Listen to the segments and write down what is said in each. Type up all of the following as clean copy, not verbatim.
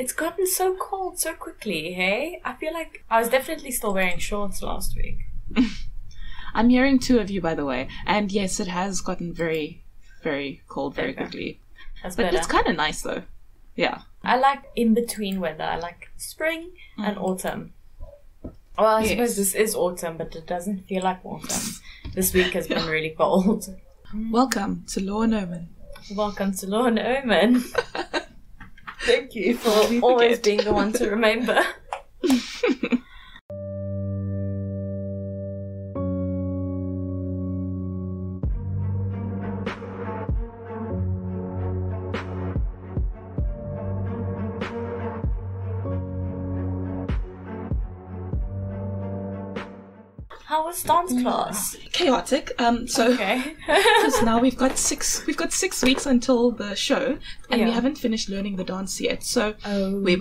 It's gotten so cold so quickly, hey? I feel like I was definitely still wearing shorts last week. I'm hearing 2 of you, by the way. And yes, it has gotten very, very cold very quickly. That's but better. it's kind of nice, though. Yeah. I like in-between weather. I like spring and autumn. Well, I suppose this is autumn, but it doesn't feel like autumn. This week has been really cold. Welcome to Law and Omen. Welcome to Law and Omen. Thank you for always being the one to remember. How was dance class? Chaotic. Because now we've got 6 weeks until the show, and we haven't finished learning the dance yet. So we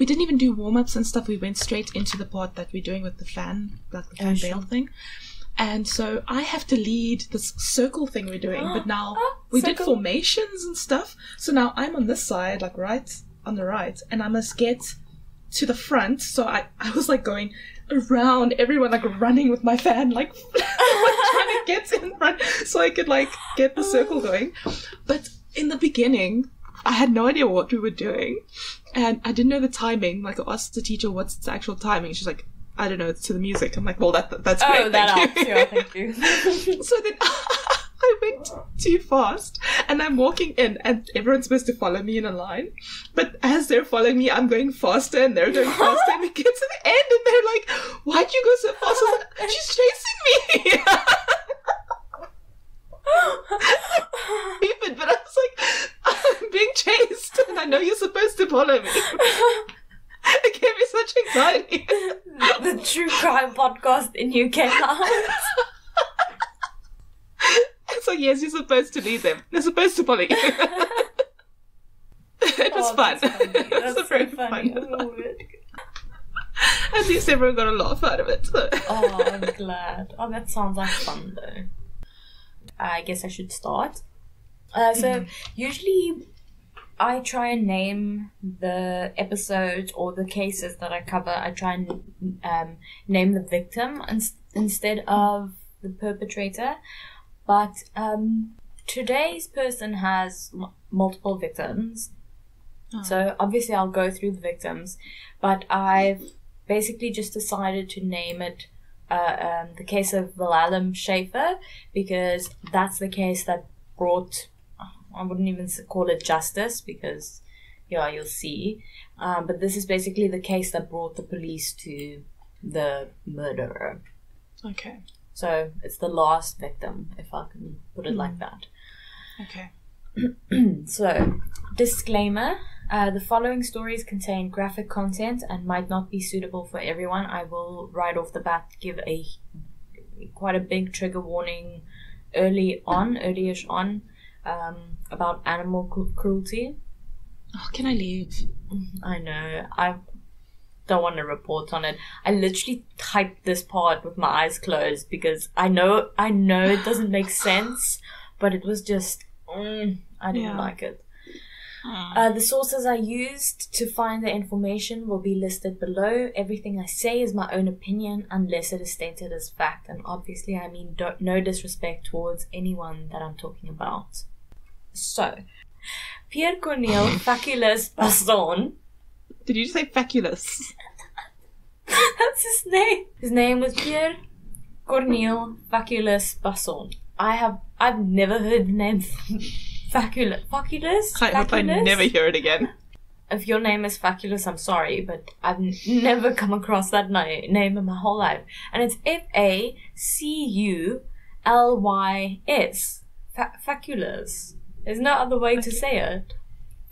didn't even do warm-ups and stuff. We went straight into the part that we're doing with the fan, like the fan veil thing. And so I have to lead this circle thing we're doing, but now we did formations and stuff. So now I'm on this side, like right on the right, and I must get to the front. So I was like going around everyone, like running with my fan, like trying to get in front so I could like get the circle going. But in the beginning, I had no idea what we were doing, and I didn't know the timing. Like, I asked the teacher what's the actual timing. She's like, I don't know, it's to the music. I'm like, well, that's great. Thank you. Thank you. So then I went too fast, and I'm walking in, and everyone's supposed to follow me in a line. But as they're following me, I'm going faster, and they're going faster, and we get to the end, and they're like, why'd you go so fast? I was like, she's chasing me! Stupid, but I was like, I'm being chased, and I know you're supposed to follow me. It gave me such anxiety. The true crime podcast in UK Lounge. It's like, yes, you're supposed to lead them. They're supposed to follow you. It was fun. That's a very funny. fun. At least everyone got a laugh out of it. So. Oh, I'm glad. Oh, that sounds like fun, though. I guess I should start. Usually I try and name the episodes or the cases that I cover. I try and name the victim instead of the perpetrator. But today's person has multiple victims. So obviously I'll go through the victims. But I've basically just decided to name it the case of Wilhelm Schaefer, because that's the case that brought, I wouldn't even call it justice, because you'll see, but this is basically the case that brought the police to the murderer. Okay. So it's the last victim, if I can put it like that. Okay. So, disclaimer, the following stories contain graphic content and might not be suitable for everyone. I will right off the bat give quite a big trigger warning early-ish on, about animal cruelty. Oh, can I leave? I know. I don't want to report on it. I literally typed this part with my eyes closed because I know it doesn't make sense, but it was just I didn't like it. The sources I used to find the information will be listed below. Everything I say is my own opinion unless it is stated as fact, and obviously I mean no disrespect towards anyone that I'm talking about. So, Pierre Corneille Faculys Basson. Did you just say Faculys? That's his name. His name was Pierre Corneille Faculys Basson. I've never heard the name Faculys. I hope I never hear it again. If your name is Faculys, I'm sorry, but I've never come across that name in my whole life. And it's Faculys. Faculys. There's no other way to say it.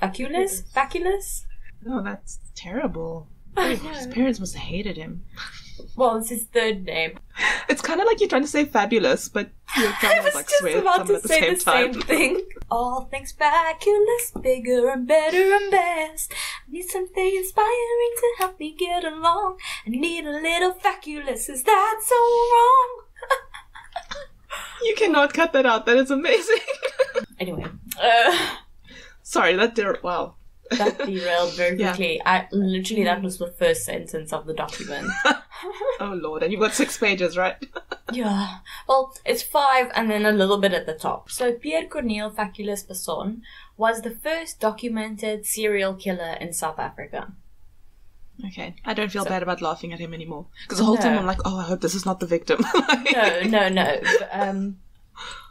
Faculys? Faculys? Oh, that's terrible. His parents must have hated him. Well, it's his third name. It's kind of like you're trying to say fabulous, but you're trying to like swear about to at the say same the time. same thing. All things Faculous, bigger and better and best. I need something inspiring to help me get along. I need a little Faculous. Is that so wrong? You cannot cut that out. That is amazing. Anyway. Sorry, that did. Wow. that derailed very quickly. Yeah. That was the first sentence of the document. Oh Lord, and you've got 6 pages, right? Yeah. Well, it's 5 and then a little bit at the top. So Pierre Corneille Faculys Besson was the first documented serial killer in South Africa. Okay. I don't feel bad about laughing at him anymore. Because the whole time I'm like, oh, I hope this is not the victim. No.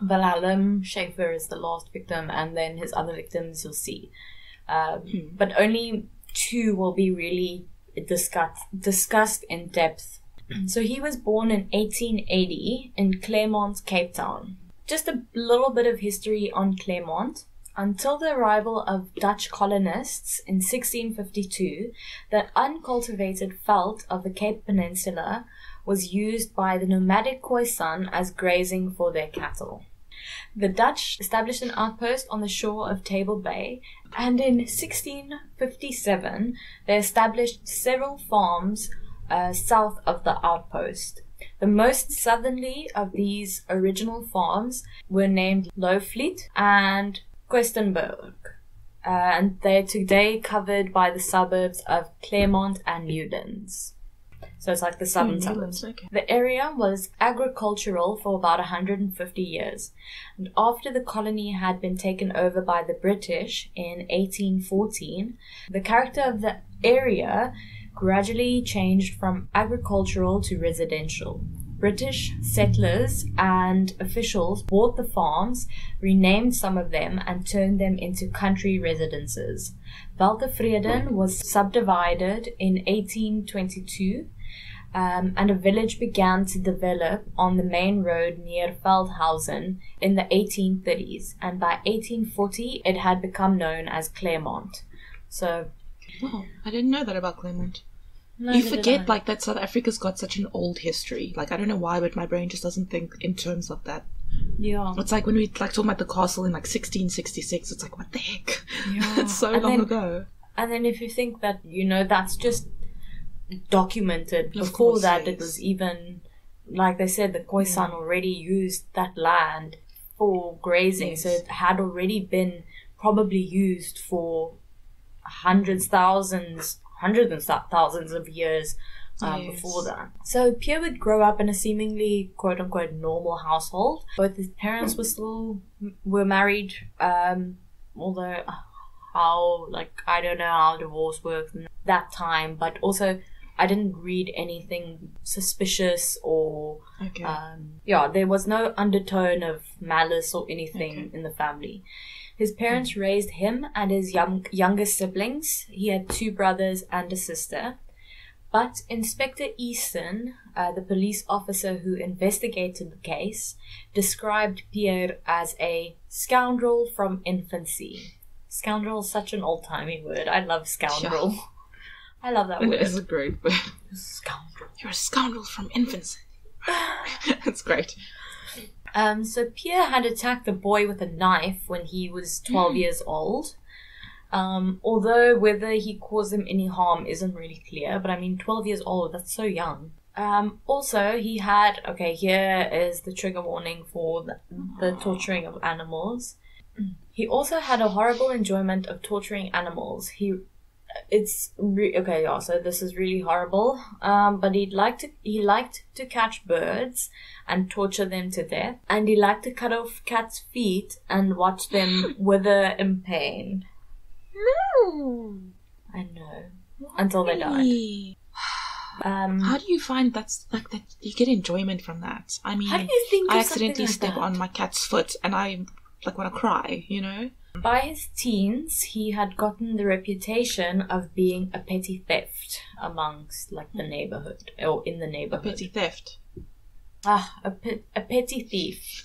Wilhelm Schaefer is the last victim, and then his other victims you'll see. But only 2 will be really discussed in depth. So he was born in 1880 in Claremont, Cape Town. Just a little bit of history on Claremont. Until the arrival of Dutch colonists in 1652, the uncultivated veld of the Cape Peninsula was used by the nomadic Khoisan as grazing for their cattle. The Dutch established an outpost on the shore of Table Bay, and in 1657 they established several farms south of the outpost. The most southerly of these original farms were named Lowfleet and Questenberg, and they're today covered by the suburbs of Claremont and Newlands. So it's like the southern suburbs. Okay. The area was agricultural for about 150 years, and after the colony had been taken over by the British in 1814, the character of the area gradually changed from agricultural to residential. British settlers and officials bought the farms, renamed some of them, and turned them into country residences. Weltevreden was subdivided in 1822, and a village began to develop on the main road near Veldhuizen in the 1830s, and by 1840 it had become known as Claremont. So, wow, I didn't know that about Claremont. You forget, like, that South Africa's got such an old history. Like, I don't know why, but my brain just doesn't think in terms of that. Yeah. It's like when we, like, talk about the castle in, like, 1666, it's like, what the heck? Yeah. It's so long ago. And then if you think that, you know, that's just documented. Before that, it was even, like they said, the Khoisan already used that land for grazing. Yes. So it had already been probably used for hundreds of years before that. So Pierre would grow up in a seemingly quote-unquote normal household. Both his parents were married, although I don't know how divorce works in that time, but also I didn't read anything suspicious or there was no undertone of malice or anything in the family. His parents raised him and his younger siblings. He had 2 brothers and a sister. But Inspector Easton, the police officer who investigated the case, described Pierre as a scoundrel from infancy. Scoundrel is such an old-timey word. I love scoundrel. Yeah. I love that word. It is a great word. Scoundrel. You're a scoundrel from infancy. That's great. So Pierre had attacked a boy with a knife when he was 12 years old. Although whether he caused him any harm isn't really clear. But I mean, 12 years old, that's so young. Also, he had... Okay, here is the trigger warning for the torturing of animals. He also had a horrible enjoyment of torturing animals. So this is really horrible. But he liked to catch birds and torture them to death. And he liked to cut off cats' feet and watch them wither in pain. No. I know. Until they died. How do you find that's like that? You get enjoyment from that. I mean, how do you think I accidentally step on my cat's foot and I like want to cry, you know? By his teens, he had gotten the reputation of being a petty theft amongst like the neighborhood or in the neighborhood. A petty theft. A petty thief.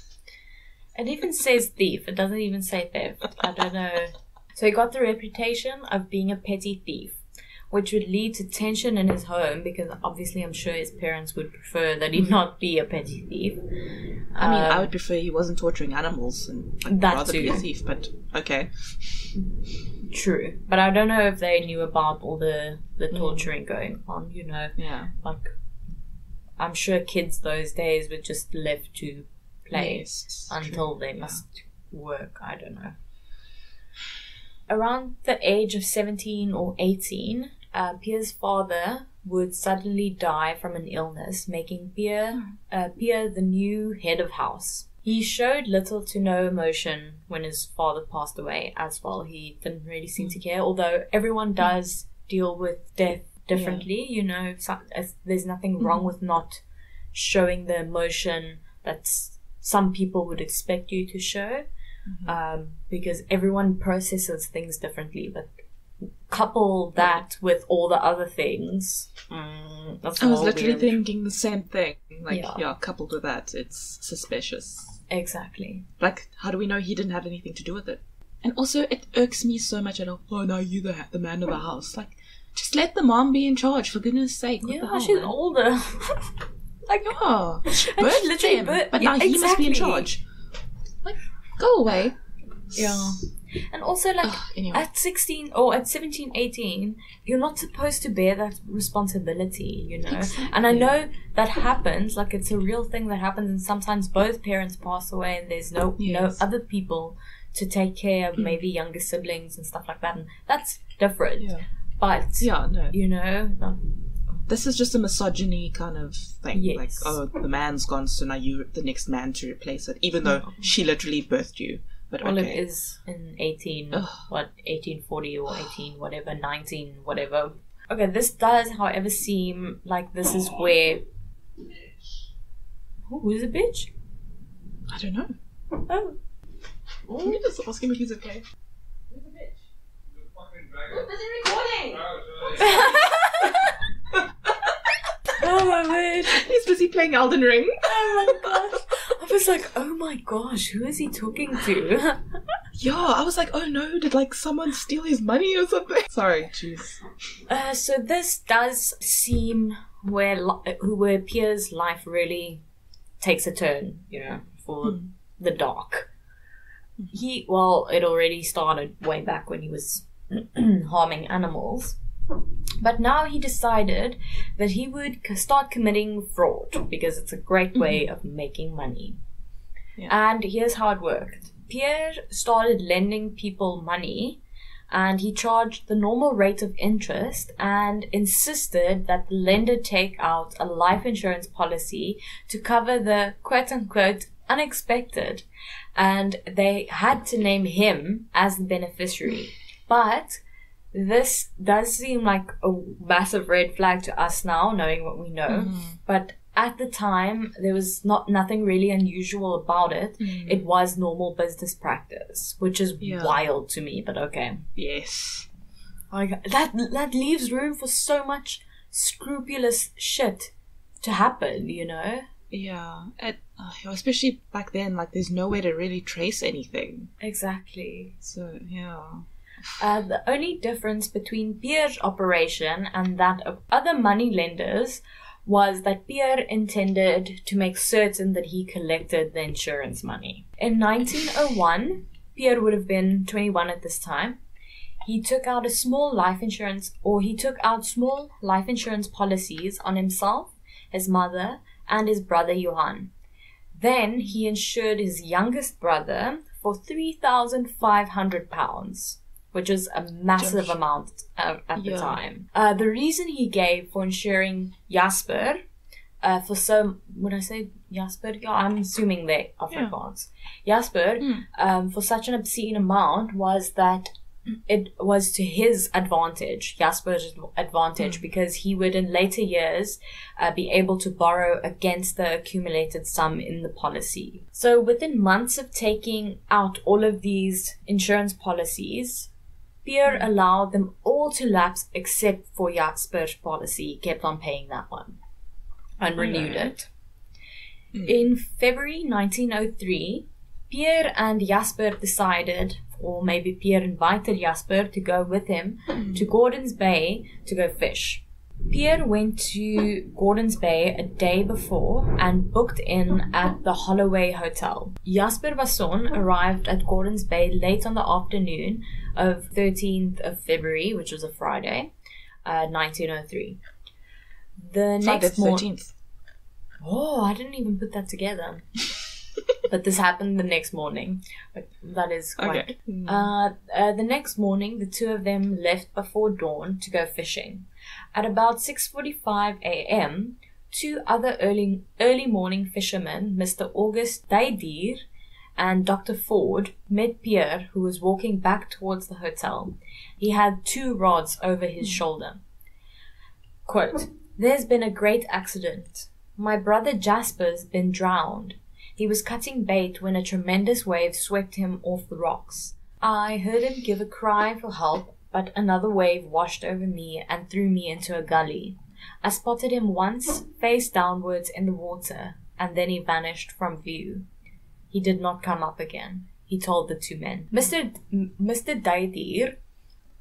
It even says thief. It doesn't even say theft. I don't know. So he got the reputation of being a petty thief, which would lead to tension in his home because obviously I'm sure his parents would prefer that he not be a petty thief. I mean, I would prefer he wasn't torturing animals and rather be a thief, but okay. True. But I don't know if they knew about all the torturing going on, you know. Yeah. Like, I'm sure kids those days were just left to play until they must work. I don't know. around the age of 17 or 18, Pierre's father would suddenly die from an illness, making Pierre the new head of house. He showed little to no emotion when his father passed away as well. He didn't really seem to care, although everyone does deal with death differently. You know, there's nothing wrong with not showing the emotion that some people would expect you to show, because everyone processes things differently. But couple that with all the other things, that's I was literally thinking the same thing. Like, coupled with that, it's suspicious. Exactly. Like, how do we know he didn't have anything to do with it? And also, it irks me so much. Oh, now you the man of the house. Like, just let the mom be in charge, for goodness sake. What the hell, she's man? older. Like, she birthed him, but now he must be in charge. Like, go away. Yeah. And also, like, anyway. At 16 or at 17, 18, you're not supposed to bear that responsibility, you know? Exactly. And I know that happens, like, it's a real thing that happens, and sometimes both parents pass away and there's no other people to take care of maybe younger siblings and stuff like that, and that's different. Yeah. But, you know... This is just a misogyny kind of thing. Yes. Like, oh, the man's gone, so now you're the next man to replace it, even though she literally birthed you. But well, it is in 1840 or 18 whatever, 19 whatever. Okay, this does, however, seem like this is where... Oh, who's a bitch? I don't know. Oh. Can you just ask him if he's okay? Who's a bitch? We're busy recording! Oh my word. He's busy playing Elden Ring. Oh my gosh. I was like, oh my gosh, who is he talking to? Yeah, I was like, oh no, did like someone steal his money or something? Sorry, jeez. So this does seem where Pierre's life really takes a turn, you know, for the dark. It already started way back when he was harming animals. But now he decided that he would start committing fraud because it's a great way of making money. Yeah. And here's how it worked. Pierre started lending people money, and he charged the normal rate of interest and insisted that the lender take out a life insurance policy to cover the quote-unquote unexpected. And they had to name him as the beneficiary. But... this does seem like a massive red flag to us now, knowing what we know. But at the time, there was nothing really unusual about it. It was normal business practice, which is wild to me, but okay. Yes. Like, that leaves room for so much scrupulous shit to happen, you know? Yeah. Especially back then, like, there's no way to really trace anything. Exactly. So, yeah. The only difference between Pierre's operation and that of other money lenders was that Pierre intended to make certain that he collected the insurance money. In 1901, Pierre would have been 21 at this time. He took out small life insurance policies on himself, his mother, and his brother Johan. Then he insured his youngest brother for £3,500. Which is a massive amount at the time. The reason he gave for insuring Jasper, would I say Jasper? Yeah, I'm assuming they're Afrikaans. Jasper, for such an obscene amount was that it was to his advantage, Jasper's advantage, because he would in later years be able to borrow against the accumulated sum in the policy. So within months of taking out all of these insurance policies, Pierre allowed them all to lapse except for Jasper's policy. He kept on paying that one and renewed it. In February 1903, Pierre and Jasper decided, or maybe Pierre invited Jasper to go with him to Gordon's Bay to go fish. Pierre went to Gordon's Bay a day before and booked in at the Holloway Hotel. Jasper Vasson arrived at Gordon's Bay late on the afternoon of 13th of February, which was a Friday, 1903. The next morning... Oh, I didn't even put that together. But this happened the next morning. But that is quite... Okay. The next morning, the two of them left before dawn to go fishing. At about 6:45 a.m., two other early morning fishermen, Mr. August Daydier and Dr. Ford, met Pierre, who was walking back towards the hotel. He had 2 rods over his shoulder. Quote, "There's been a great accident. My brother Jasper's been drowned. He was cutting bait when a tremendous wave swept him off the rocks. I heard him give a cry for help, but another wave washed over me and threw me into a gully. I spotted him once, face downwards in the water, and then he vanished from view. He did not come up again," he told the 2 men. Mr. Daydier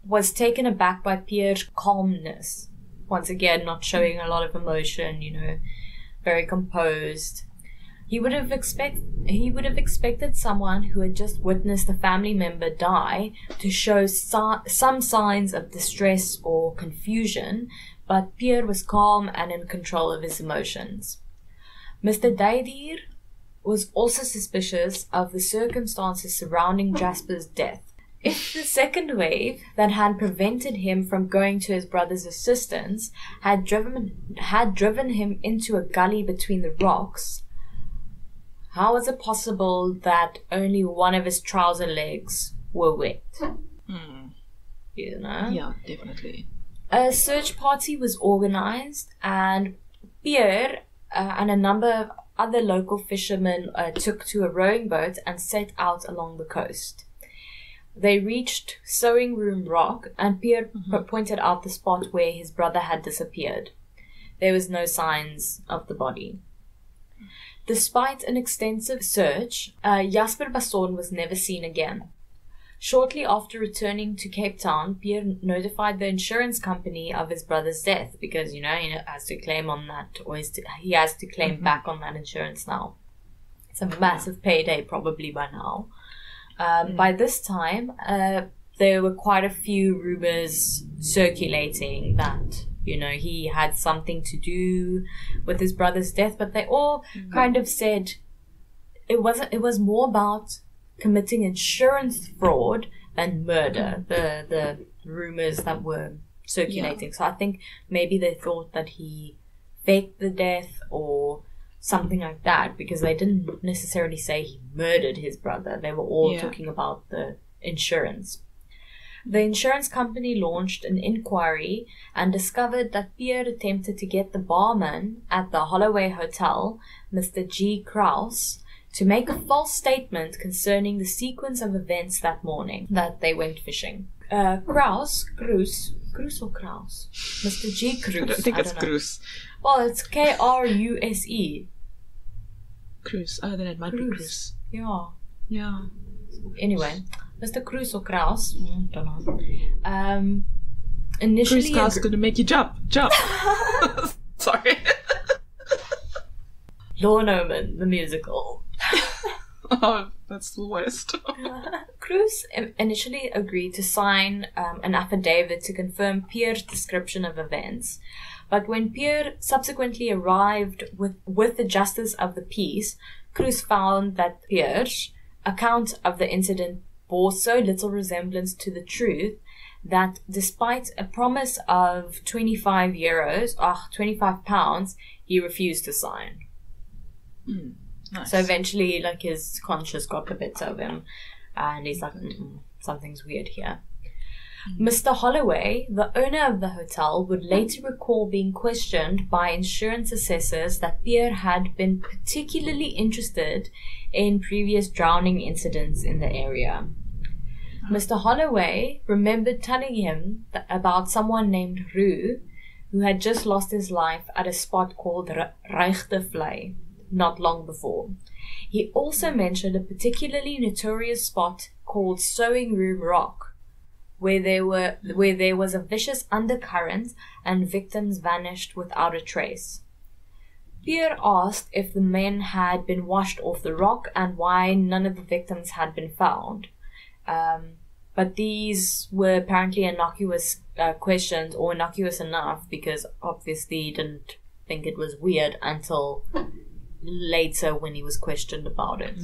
was taken aback by Pierre's calmness. Once again, not showing a lot of emotion, very composed. He would have expected someone who had just witnessed a family member die to show some signs of distress or confusion, but Pierre was calm and in control of his emotions. Mr. Daydier was also suspicious of the circumstances surrounding Jasper's death. If the second wave that had prevented him from going to his brother's assistance had driven him into a gully between the rocks, how was it possible that only one of his trouser legs were wet? Yeah, definitely. A search party was organized, and Pierre and a number of other local fishermen took to a rowing boat and set out along the coast. They reached Sewing Room Rock, and Pierre pointed out the spot where his brother had disappeared. There was no signs of the body. Despite an extensive search, Jasper Basson was never seen again. Shortly after returning to Cape Town, Pierre notified the insurance company of his brother's death because, he has to claim on that, or he has to claim back on that insurance now. It's a massive payday probably by now. By this time, there were quite a few rumors circulating that, he had something to do with his brother's death, but they all kind of said it was more about committing insurance fraud than murder, the rumors that were circulating. So I think maybe they thought that he faked the death or something like that, because they didn't necessarily say he murdered his brother. They were all talking about the insurance. The insurance company launched an inquiry and discovered that Pierre attempted to get the barman at the Holloway Hotel, Mr. G. Kraus, to make a false statement concerning the sequence of events that morning that they went fishing. Kruse? Mr. G. Kruse. I don't think it's Kruse. Well, it's Kruse. Kruse. Oh, then it might be Kruse. Yeah. Anyway, Mr. Kruse or Kraus, don't know. Initially, Kruse Kraus going to make you jump. Sorry. Law and Omen, the musical. Oh, that's the worst. Kruse initially agreed to sign an affidavit to confirm Pierre's description of events, but when Pierre subsequently arrived with the Justice of the Peace, Kruse found that Pierre's account of the incident bore so little resemblance to the truth that despite a promise of £25, he refused to sign. Nice. So eventually, his conscience got the better of him, and he's like, something's weird here. Mr. Holloway, the owner of the hotel, would later recall being questioned by insurance assessors that Pierre had been particularly interested in previous drowning incidents in the area. Mr. Holloway remembered telling him about someone named Roo, who had just lost his life at a spot called Reichtevlei not long before. He also mentioned a particularly notorious spot called Sewing Room Rock, where there was a vicious undercurrent and victims vanished without a trace. Pierre asked if the men had been washed off the rock and why none of the victims had been found. But these were apparently innocuous questions, or innocuous enough, because obviously he didn't think it was weird until later when he was questioned about it.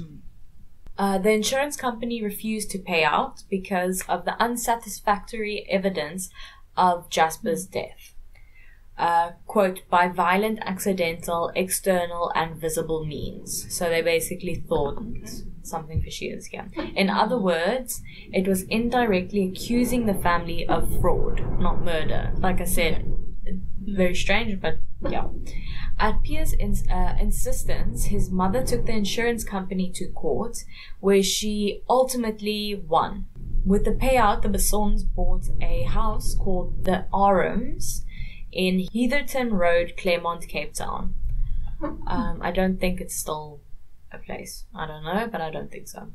The insurance company refused to pay out because of the unsatisfactory evidence of Jasper's death. Quote, by violent, accidental, external, and visible means. So they basically thought something fishy is here. In other words, it was indirectly accusing the family of fraud, not murder. Like I said, very strange, but yeah. At Pierre's insistence, his mother took the insurance company to court, where she ultimately won. With the payout, the Bessons bought a house called the Arms in Heatherton Road, Claremont, Cape Town. I don't think it's still a place. I don't know, but I don't think so.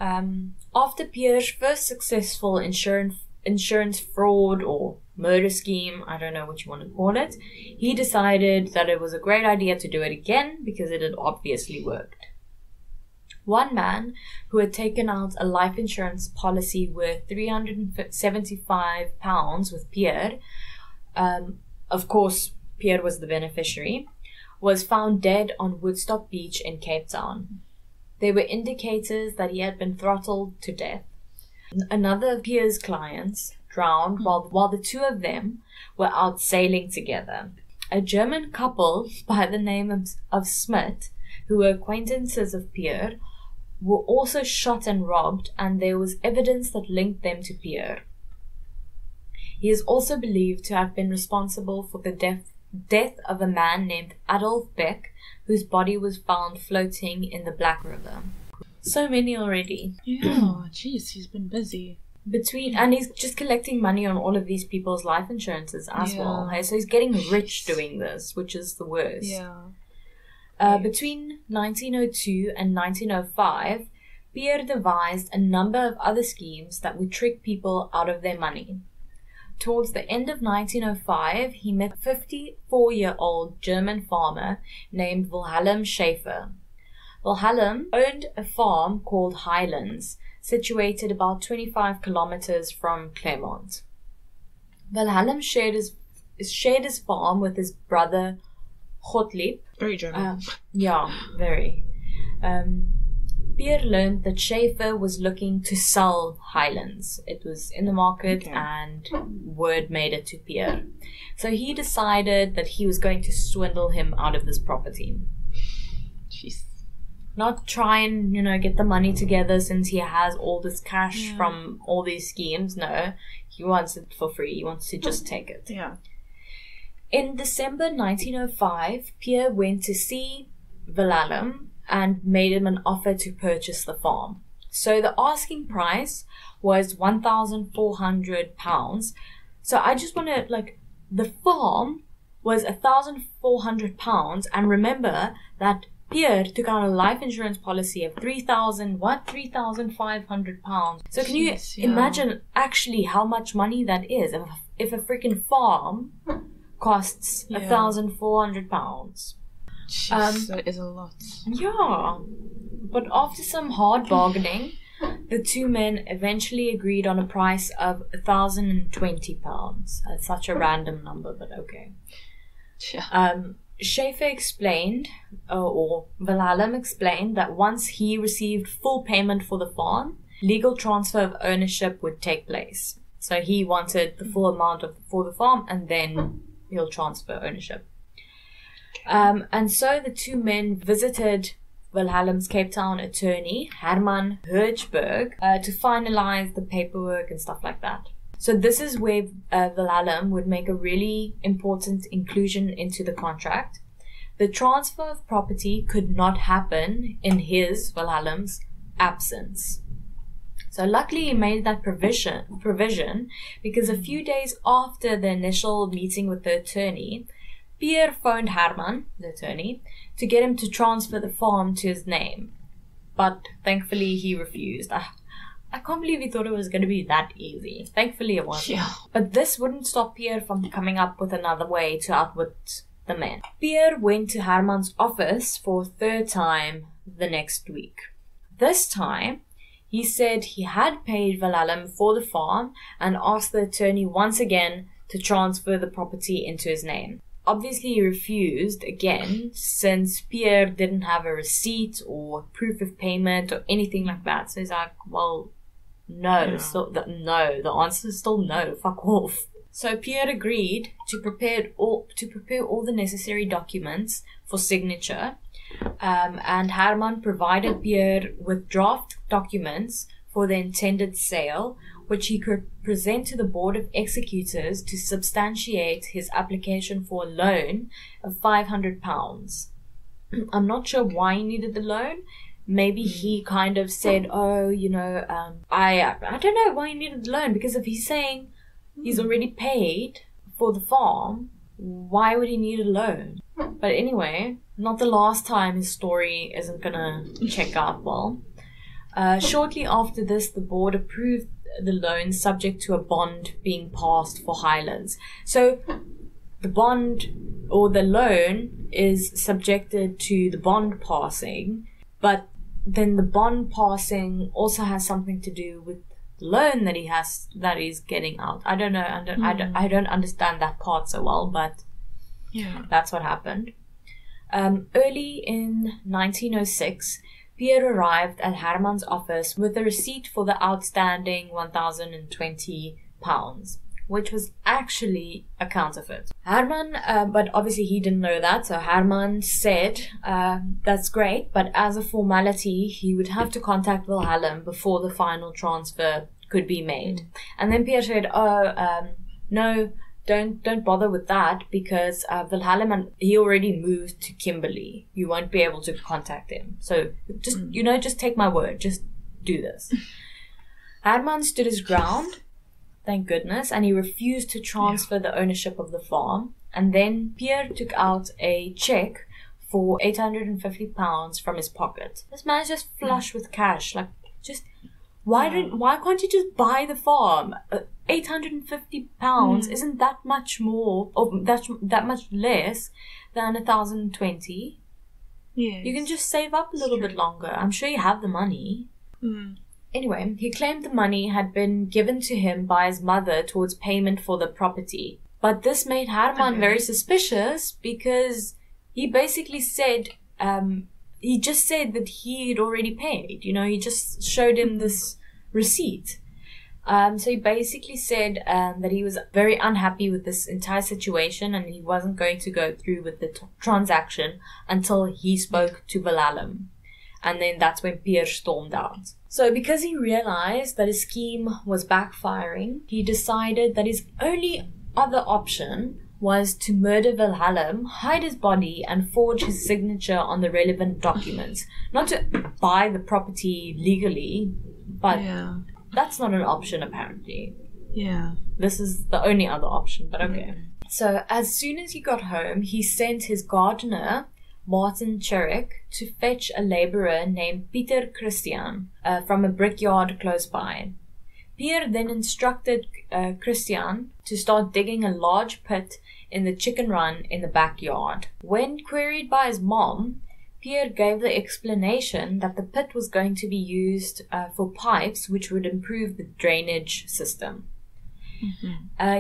After Pierre's first successful insurance fraud or murder scheme, I don't know what you want to call it, he decided that it was a great idea to do it again because it had obviously worked. One man who had taken out a life insurance policy worth £375 with Pierre, of course Pierre was the beneficiary, was found dead on Woodstock Beach in Cape Town. There were indicators that he had been throttled to death. Another of Pierre's clients drowned while the two of them were out sailing together. A German couple by the name of Smith, who were acquaintances of Pierre, were also shot and robbed, and there was evidence that linked them to Pierre. He is also believed to have been responsible for the death of a man named Adolf Beck, whose body was found floating in the Black River. So many already. Yeah, jeez, he's been busy. And he's just collecting money on all of these people's life insurances as well. So he's getting rich doing this, which is the worst. Between 1902 and 1905, Pierre devised a number of other schemes that would trick people out of their money. Towards the end of 1905, he met a 54-year-old German farmer named Wilhelm Schaefer. Wilhelm owned a farm called Highlands, situated about 25 kilometers from Claremont. Wilhelm shared his farm with his brother Gottlieb. Very German. Very. Pierre learned that Schaefer was looking to sell Highlands. It was in the market and word made it to Pierre. So he decided that he was going to swindle him out of this property. Jeez. Not try and, get the money together since he has all this cash from all these schemes. No, he wants it for free. He wants to just take it. Yeah. In December 1905, Pierre went to see Wilhelm and made him an offer to purchase the farm. So the asking price was £1,400. So I just want to, the farm was £1,400, and remember that Pierre took out a life insurance policy of £3,500. So can you imagine actually how much money that is if a freaking farm costs £1,400? Jeez, that is a lot. Yeah. But after some hard bargaining, the two men eventually agreed on a price of £1,020. That's such a random number, but okay. Yeah. Schaefer explained, or Wilhelm explained, that once he received full payment for the farm, legal transfer of ownership would take place. So he wanted the full amount for the farm, and then he'll transfer ownership. And so the two men visited Wilhelm's Cape Town attorney, Herman Hirschberg, to finalize the paperwork and stuff like that. So this is where Wilhelm would make a really important inclusion into the contract. The transfer of property could not happen in Wilhelm's absence. So luckily he made that provision because a few days after the initial meeting with the attorney, Pierre phoned Herman, the attorney, to get him to transfer the farm to his name. But thankfully he refused. I can't believe he thought it was going to be that easy. Thankfully it wasn't. Yeah. But this wouldn't stop Pierre from coming up with another way to outwit the men. Pierre went to Herman's office for a third time the next week. This time, he said he had paid Wilhelm for the farm and asked the attorney once again to transfer the property into his name. obviously he refused again, since Pierre didn't have a receipt or proof of payment or anything like that. So he's like, well, no, the answer is still no, fuck off. So Pierre agreed to prepare all the necessary documents for signature, and Herman provided Pierre with draft documents for the intended sale, which he could present to the Board of Executors to substantiate his application for a loan of £500. I'm not sure why he needed the loan. Maybe he kind of said, oh, I don't know why he needed the loan, because if he's saying he's already paid for the farm, why would he need a loan? But anyway, not the last time his story isn't gonna check out well. Shortly after this, the board approved the loan subject to a bond being passed for Highlands. So the bond or the loan is subjected to the bond passing, but then the bond passing also has something to do with the loan that he's getting out. I don't know. I don't understand that part so well, but yeah, that's what happened. Early in 1906, Pierre arrived at Herman's office with a receipt for the outstanding £1,020, which was actually a counterfeit. Herman, but obviously he didn't know that, so Herman said, that's great, but as a formality, he would have to contact Wilhelm before the final transfer could be made. And then Pierre said, no, don't bother with that, because Wilhelm, he already moved to Kimberley. You won't be able to contact him. So just take my word. Just do this. Herman stood his ground, thank goodness, and he refused to transfer the ownership of the farm. And then Pierre took out a check for £850 from his pocket. This man is just flush with cash. Like, just why can't you just buy the farm? £850 isn't that much more, or that much less than 1,020. Yes. You can just save up a little bit longer. I'm sure you have the money. Anyway, he claimed the money had been given to him by his mother towards payment for the property. But this made Herman very suspicious, because he basically said, he just said that he had already paid. He just showed him this receipt. So he basically said that he was very unhappy with this entire situation, and he wasn't going to go through with the transaction until he spoke to Wilhelm. And then that's when Pierre stormed out. So because he realized that his scheme was backfiring, he decided that his only other option was to murder Wilhelm, hide his body, and forge his signature on the relevant documents. Not to buy the property legally, but that's not an option apparently. Yeah. This is the only other option, but okay. So as soon as he got home, he sent his gardener, Martin Cherrick, to fetch a labourer named Pieter Christian from a brickyard close by. Pierre then instructed Christian to start digging a large pit in the chicken run in the backyard. When queried by his mom, Pierre gave the explanation that the pit was going to be used for pipes which would improve the drainage system.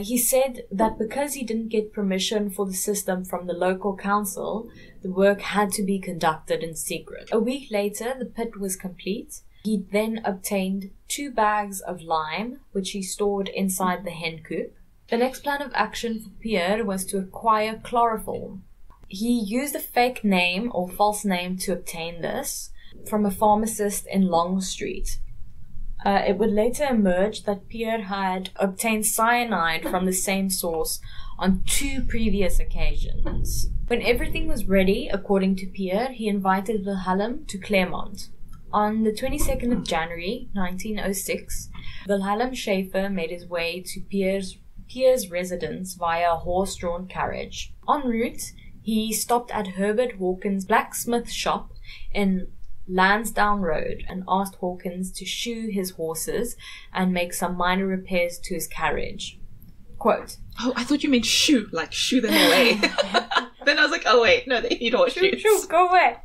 He said that because he didn't get permission for the system from the local council, the work had to be conducted in secret. A week later, the pit was complete. He then obtained 2 bags of lime, which he stored inside the hen coop. The next plan of action for Pierre was to acquire chloroform. He used a fake name or false name to obtain this from a pharmacist in Long Street. It would later emerge that Pierre had obtained cyanide from the same source on 2 previous occasions. When everything was ready, according to Pierre, he invited Wilhelm to Claremont. On the 22nd of January 1906, Wilhelm Schaefer made his way to Pierre's residence via a horse-drawn carriage. En route, he stopped at Herbert Hawkins' blacksmith shop in Lansdowne Road and asked Hawkins to shoe his horses and make some minor repairs to his carriage. Quote, oh, I thought you meant shoe, like shoo them away. Then I was like, oh wait, no, they need horseshoes. Shoo, go away.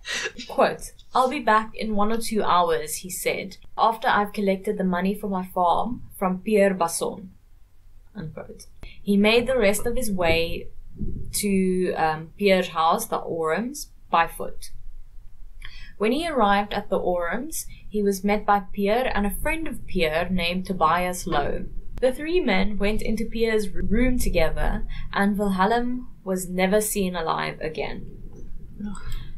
Quote, I'll be back in 1 or 2 hours, he said, after I've collected the money for my farm from Pierre Basson. Unquote. He made the rest of his way to Pierre's house, the Orams, by foot. When he arrived at the Orams, he was met by Pierre and a friend of Pierre named Tobias Lowe. The three men went into Pierre's room together, and Wilhelm was never seen alive again.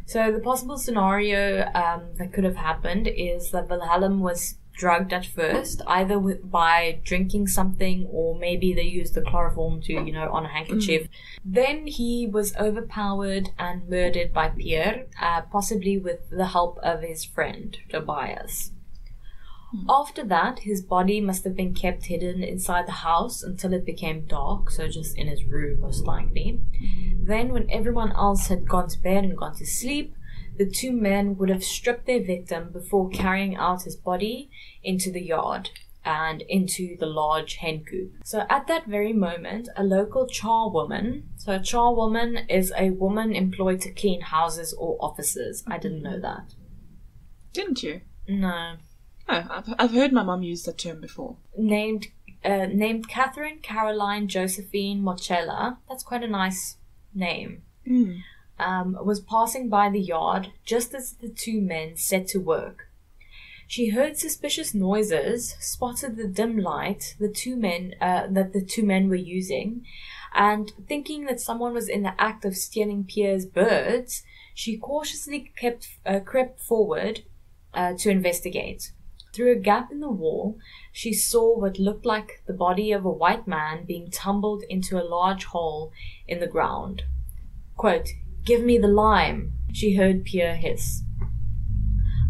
So the possible scenario that could have happened is that Wilhelm was drugged at first, either by drinking something, or maybe they used the chloroform to, on a handkerchief. Then he was overpowered and murdered by Pierre, possibly with the help of his friend, Tobias. After that, his body must have been kept hidden inside the house until it became dark, so just in his room most likely. Then, when everyone else had gone to bed and gone to sleep, the two men would have stripped their victim before carrying out his body into the yard and into the large hen coop. So at that very moment, a local charwoman, so a charwoman is a woman employed to clean houses or offices. I didn't know that. Didn't you? No. Oh, I've heard my mum use that term before. Named Catherine Caroline Josephine Mochella. That's quite a nice name. Was passing by the yard just as the two men set to work. She heard suspicious noises, spotted the dim light that the two men were using, and thinking that someone was in the act of stealing Pierre's birds, she cautiously crept forward to investigate. Through a gap in the wall, she saw what looked like the body of a white man being tumbled into a large hole in the ground. Quote, "Give me the lime," she heard Pierre hiss.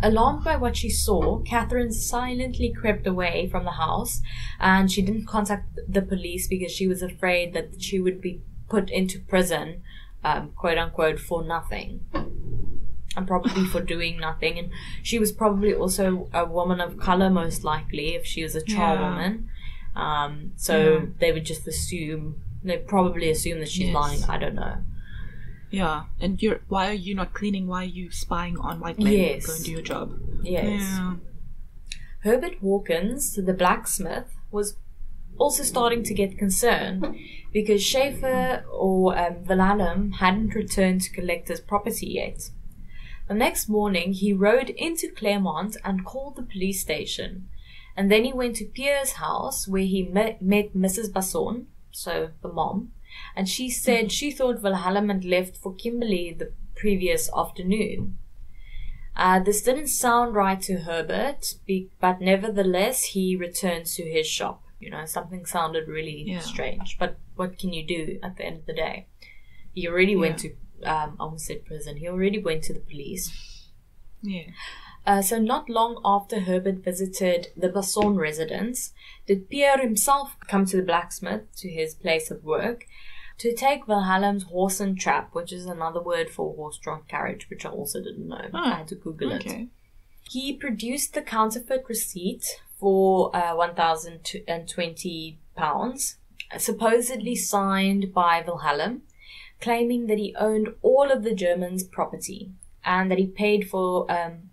Alarmed by what she saw, Catherine silently crept away from the house, and she didn't contact the police because she was afraid that she would be put into prison, quote unquote, for nothing. And probably for doing nothing. And she was probably also a woman of color, most likely, if she was a charwoman. They would just probably assume that she's lying. I don't know. Yeah, and why are you not cleaning? Why are you spying on white men? Yes. Go and do your job. Yes. Yeah. Herbert Hawkins, the blacksmith, was also starting to get concerned because Schaefer or Wilhelm hadn't returned to collect his property yet. The next morning, he rode into Claremont and called the police station. And then he went to Pierre's house where he met Mrs. Basson, so the mom. And she said she thought Wilhelm had left for Kimberley the previous afternoon. This didn't sound right to Herbert, but nevertheless, he returned to his shop. Something sounded really strange. But what can you do at the end of the day? He already went to, I almost said prison. He already went to the police. Yeah. So not long after Herbert visited the Basson residence, did Pierre himself come to the blacksmith, to his place of work, to take Wilhelm's horse and trap, which is another word for horse-drawn carriage, which I also didn't know. I had to Google it. He produced the counterfeit receipt for £1,020, supposedly signed by Wilhelm, claiming that he owned all of the Germans' property, and that he paid for,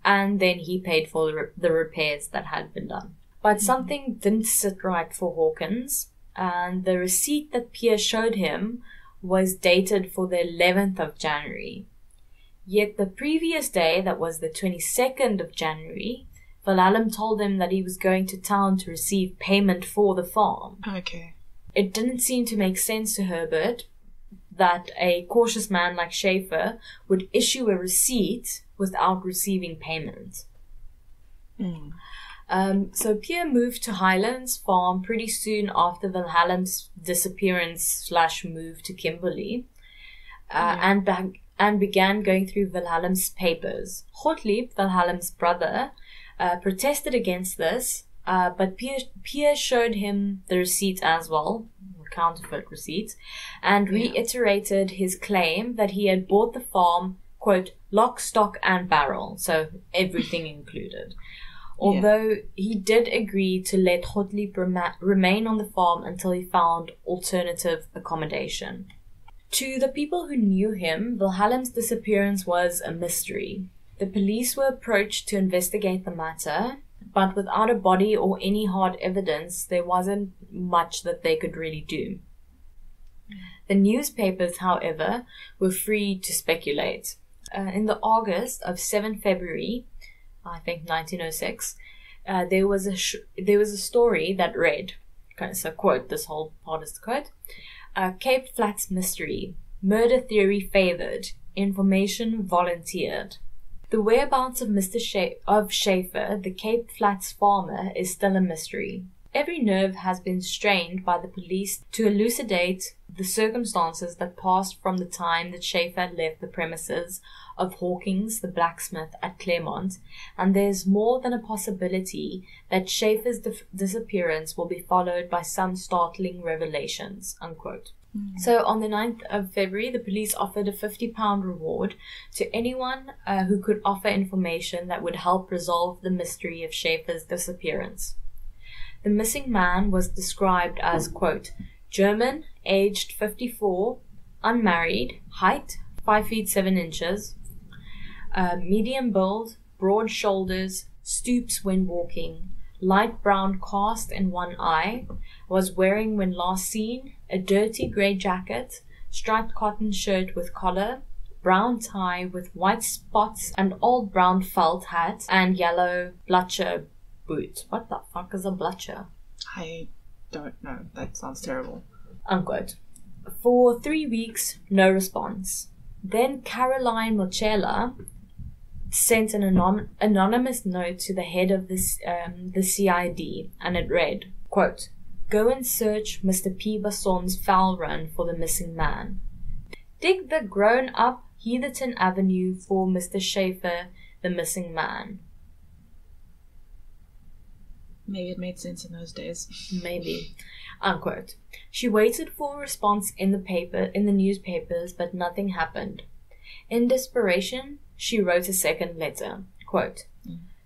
and then he paid for the repairs that had been done. But something didn't sit right for Hawkins, and the receipt that Pierre showed him was dated for the 11th of January. Yet the previous day, that was the 22nd of January, Wilhelm told him that he was going to town to receive payment for the farm. Okay. It didn't seem to make sense to Herbert that a cautious man like Schaefer would issue a receipt without receiving payment. So Pierre moved to Highlands Farm pretty soon after Wilhelm's disappearance / move to Kimberley, and began going through Wilhelm's papers. Gottlieb, Wilhelm's brother, protested against this, but Pierre showed him the receipt as well, counterfeit receipt, and reiterated his claim that he had bought the farm, quote, lock, stock, and barrel, so everything included. Although he did agree to let Gottlieb remain on the farm until he found alternative accommodation. To the people who knew him, Wilhelm's disappearance was a mystery. The police were approached to investigate the matter, but without a body or any hard evidence, there wasn't much that they could really do. The newspapers, however, were free to speculate. In the August of 7 February, I think 1906, there was a story that read, okay, so quote, this whole part is the quote, Cape Flats mystery, murder theory favored, information volunteered. The whereabouts of Mr. Schaefer, the Cape Flats farmer, is still a mystery. Every nerve has been strained by the police to elucidate the circumstances that passed from the time that Schaefer left the premises of Hawkins, the blacksmith at Claremont, and there's more than a possibility that Schaefer's disappearance will be followed by some startling revelations, unquote. So on the 9th of February, the police offered a £50 reward to anyone who could offer information that would help resolve the mystery of Schaefer's disappearance. The missing man was described as, quote, German, aged 54, unmarried, height 5 feet 7 inches, medium build, broad shoulders, stoops when walking, light brown cast in one eye, was wearing when last seen a dirty grey jacket, striped cotton shirt with collar, brown tie with white spots, an old brown felt hat, and yellow blucher boot. What the fuck is a blucher? I don't know. That sounds terrible. Unquote. For 3 weeks, no response. Then Caroline Mochela sent an anonymous note to the head of the CID, and it read, quote, Go and search Mr. P. Basson's fowl run for the missing man. Dig the grown-up Heatherton Avenue for Mr. Schaefer, the missing man. Maybe it made sense in those days. Maybe. Unquote. She waited for a response in the newspapers, but nothing happened. In desperation, she wrote a second letter. Quote,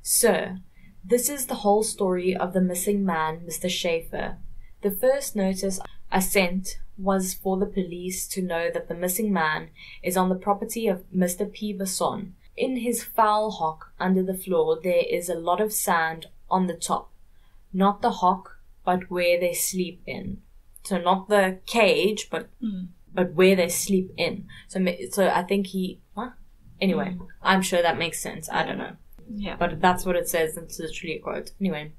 Sir, this is the whole story of the missing man, Mr. Schaefer. The first notice I sent was for the police to know that the missing man is on the property of Mr. P. Basson. In his fowl hock under the floor there is a lot of sand on the top. Not the hock, but where they sleep in. So not the cage, but where they sleep in. So I think he... What? Anyway, I'm sure that makes sense. I don't know. Yeah. But that's what it says. It's literally a quote. Anyway.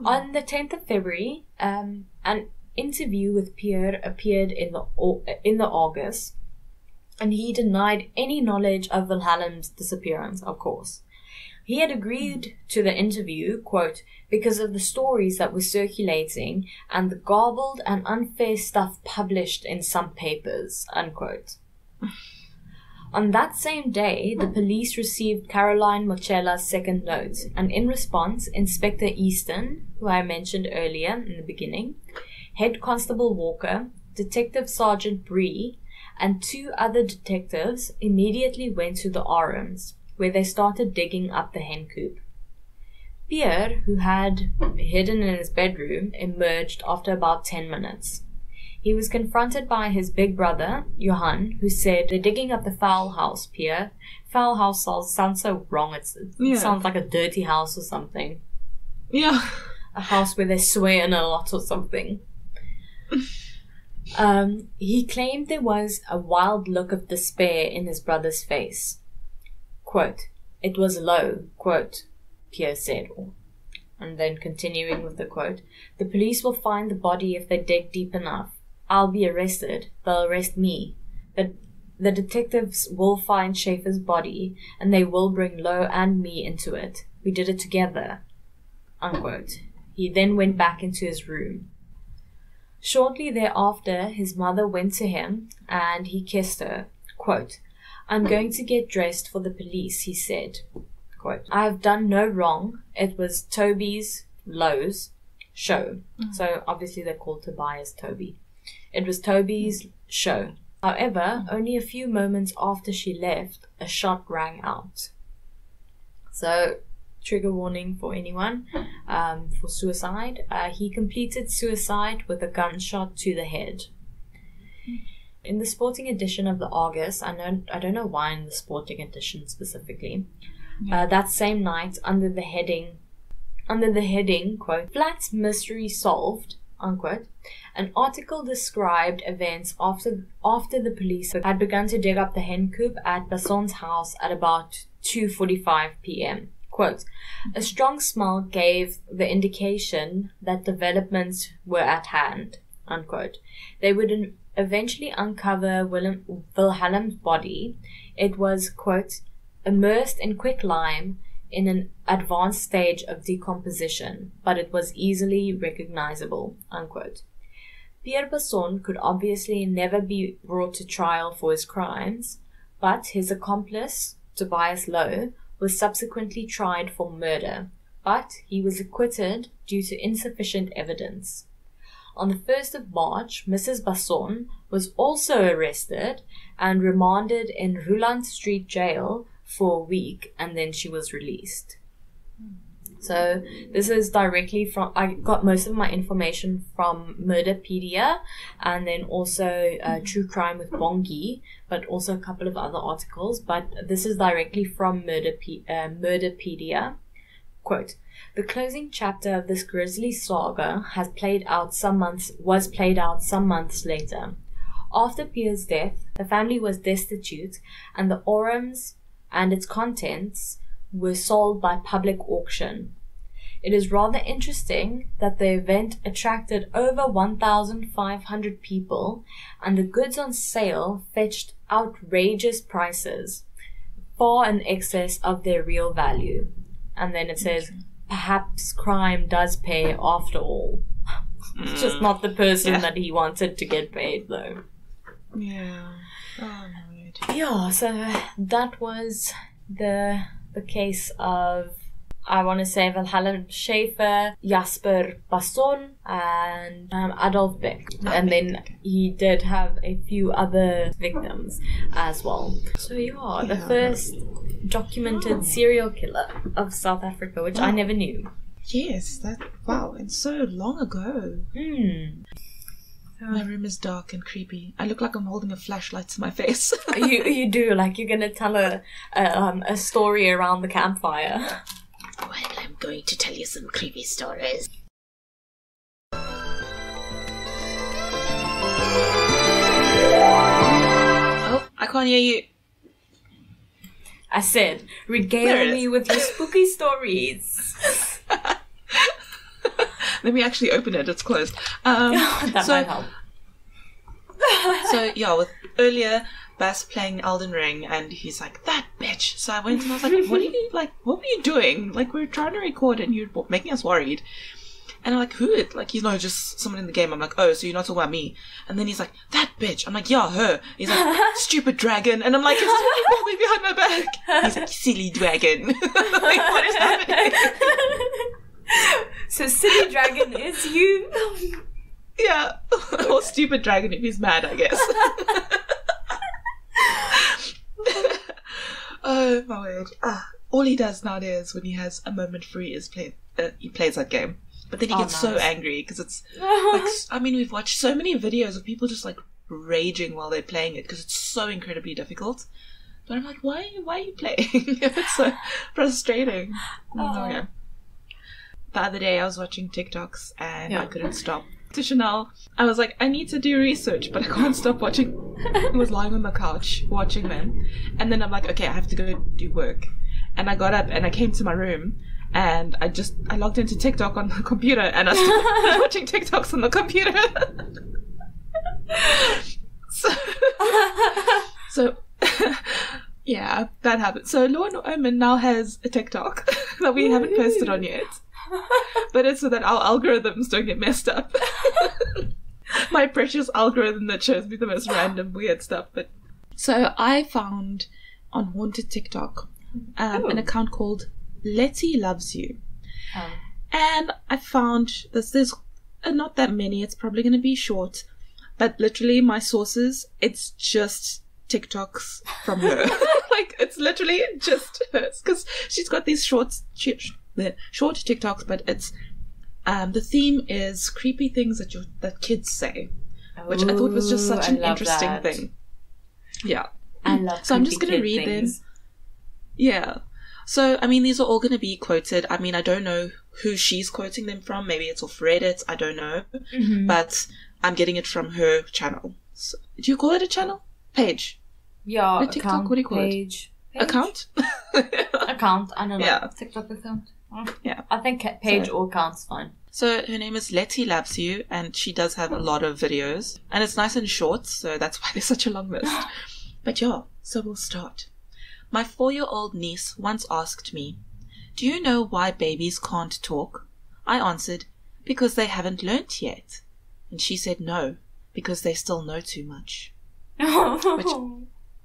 On the 10th of February, an interview with Pierre appeared in the August, and he denied any knowledge of Wilhelm's disappearance, of course. He had agreed to the interview, quote, because of the stories that were circulating and the garbled and unfair stuff published in some papers, unquote. On that same day, the police received Caroline Mochela's second note, and in response, Inspector Easton, who I mentioned earlier in the beginning, Head Constable Walker, Detective Sergeant Bree, and 2 other detectives immediately went to the Arms, where they started digging up the hen coop. Pierre, who had hidden in his bedroom, emerged after about 10 minutes. He was confronted by his big brother, Johan, who said, They're digging up the fowl house, Pierre. Fowl house sounds so wrong. It sounds like a dirty house or something. Yeah. A house where they swear in a lot or something. He claimed there was a wild look of despair in his brother's face. Quote, It was low, quote, Pierre said. And then continuing with the quote, The police will find the body if they dig deep enough. I'll be arrested. They'll arrest me. The detectives will find Schaefer's body, and they will bring Lowe and me into it. We did it together. Unquote. He then went back into his room. Shortly thereafter, his mother went to him, and he kissed her. Quote, I'm going to get dressed for the police, he said. Quote, I have done no wrong. It was Lowe's show. So obviously they're called Tobias Toby. It was Toby's show. However, only a few moments after she left, a shot rang out. So, trigger warning for anyone for suicide. He completed suicide with a gunshot to the head. In the sporting edition of the August, I don't know why in the sporting edition specifically, that same night under the heading, quote, Flats mystery solved, unquote. An article described events after the police had begun to dig up the hen coop at Basson's house at about 2:45 p.m. Quote, a strong smell gave the indication that developments were at hand, unquote. They would eventually uncover Wilhelm's body. It was, quote, immersed in quicklime in an advanced stage of decomposition, but it was easily recognizable, unquote. Pierre Basson could obviously never be brought to trial for his crimes, but his accomplice, Tobias Lowe, was subsequently tried for murder, but he was acquitted due to insufficient evidence. On the 1st of March, Mrs. Basson was also arrested and remanded in Rouland Street Jail for a week, and then she was released. So this is directly from, I got most of my information from Murderpedia, and then also True Crime with Bongi, but also a couple of other articles, but this is directly from Murderpedia. Quote, the closing chapter of this grisly saga was played out some months later. After Pierre's death, the family was destitute, and the Orams and its contents were sold by public auction. It is rather interesting that the event attracted over 1,500 people, and the goods on sale fetched outrageous prices, far in excess of their real value. And then it says, perhaps crime does pay after all. Just not the person that he wanted to get paid, though. Yeah. Oh, my God. Yeah, so that was the case of, I want to say, Wilhelm Schaefer, Jasper Basson, and Adolf Beck. And then he did have a few other victims as well. So yeah, the first documented serial killer of South Africa, which I never knew. Yes, wow, and so long ago. My room is dark and creepy. I look like I'm holding a flashlight to my face. You do, like you're gonna tell a story around the campfire. Well, I'm going to tell you some creepy stories. Oh, I can't hear you. I said, regale me with your spooky stories. Let me actually open it. It's closed. That might help. So yeah, with earlier Bass playing Elden Ring, and he's like, that bitch. So I went and I was like, what were you doing? Like, we're trying to record and you're making us worried. And I'm like, who? Like, he's not just someone in the game. I'm like, oh, so you're not talking about me? And then he's like, that bitch. I'm like, yeah, her. He's like, stupid dragon. And I'm like, it's me behind my back. He's like, silly dragon. Like, what is happening? So silly dragon is you? Yeah. Or stupid dragon if he's mad, I guess. Oh my word. All he does nowadays when he has a moment free is he plays that game. But then he gets so angry because it's like, I mean, we've watched so many videos of people just like raging while they're playing it because it's so incredibly difficult. But I'm like, why are you playing? It's so frustrating. The other day I was watching TikToks and I couldn't stop. To Chanelle, I was like, I need to do research, but I can't stop watching. I was lying on the couch watching them, and then I'm like, okay, I have to go do work. And I got up and I came to my room, and I logged into TikTok on the computer, and I started watching TikToks on the computer. So yeah, that happened. So Law and Omen now has a TikTok that we haven't posted on yet. But it's so that our algorithms don't get messed up. My precious algorithm that shows me the most random weird stuff. But so I found on Haunted TikTok an account called Letty Loves You. And I found there's not that many. It's probably going to be short. But literally my sources, it's just TikToks from her. Like, it's literally just hers. Because she's got these short TikToks, but it's the theme is creepy things that kids say, which I thought was just such an interesting thing. Yeah, I love. So I'm just gonna read them. Yeah. So I mean, these are all gonna be quoted. I mean, I don't know who she's quoting them from. Maybe it's off Reddit, I don't know. Mm-hmm. But I'm getting it from her channel. So, do you call it a channel? Page? Yeah, TikTok, account, what do you call page. it? Account? Account, I don't know. Yeah. TikTok account. Yeah. I think page or account's fine. So her name is Letty Loves You, and she does have a lot of videos. And it's nice and short, so that's why there's such a long list. But yeah, so we'll start. My 4-year-old niece once asked me, "Do you know why babies can't talk?" I answered, "Because they haven't learnt yet." And she said no, because they still know too much. Which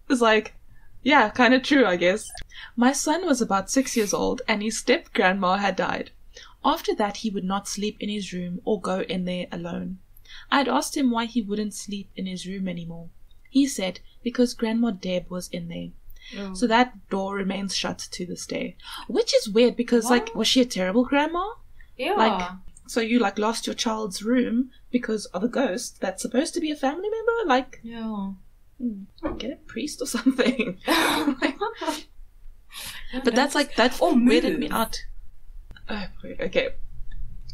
was like, yeah, kind of true, I guess. My son was about 6 years old, and his step-grandma had died. After that, he would not sleep in his room or go in there alone. I had asked him why he wouldn't sleep in his room anymore. He said, because Grandma Deb was in there. Oh. So that door remains shut to this day. Which is weird, because, like, was she a terrible grandma? Yeah. Like, so you, like, lost your child's room because of a ghost that's supposed to be a family member? Like, yeah. Get a priest or something. But that's, like, that weirded me out. Oh, okay.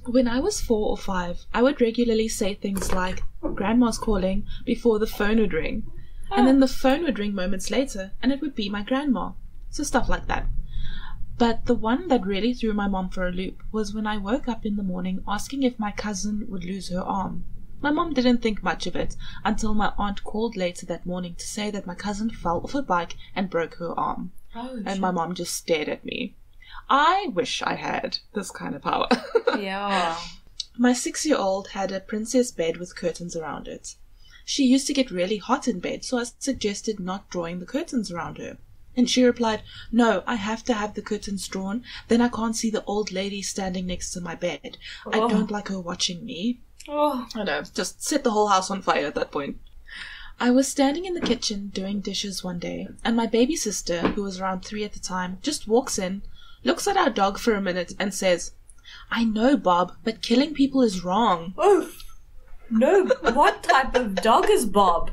When I was 4 or 5, I would regularly say things like, "Grandma's calling," before the phone would ring. Oh. And then the phone would ring moments later, and it would be my grandma. So stuff like that. But the one that really threw my mom for a loop was when I woke up in the morning asking if my cousin would lose her arm. My mom didn't think much of it until my aunt called later that morning to say that my cousin fell off a bike and broke her arm. Oh, and my mom just stared at me. I wish I had this kind of power. Yeah. My 6-year-old had a princess bed with curtains around it. She used to get really hot in bed, so I suggested not drawing the curtains around her. And she replied, "No, I have to have the curtains drawn, then I can't see the old lady standing next to my bed. I don't like her watching me." I know, just set the whole house on fire at that point. I was standing in the kitchen doing dishes one day, and my baby sister, who was around 3 at the time, just walks in, looks at our dog for a minute and says, "I know, Bob, but killing people is wrong." Oh, no. What type of dog is Bob?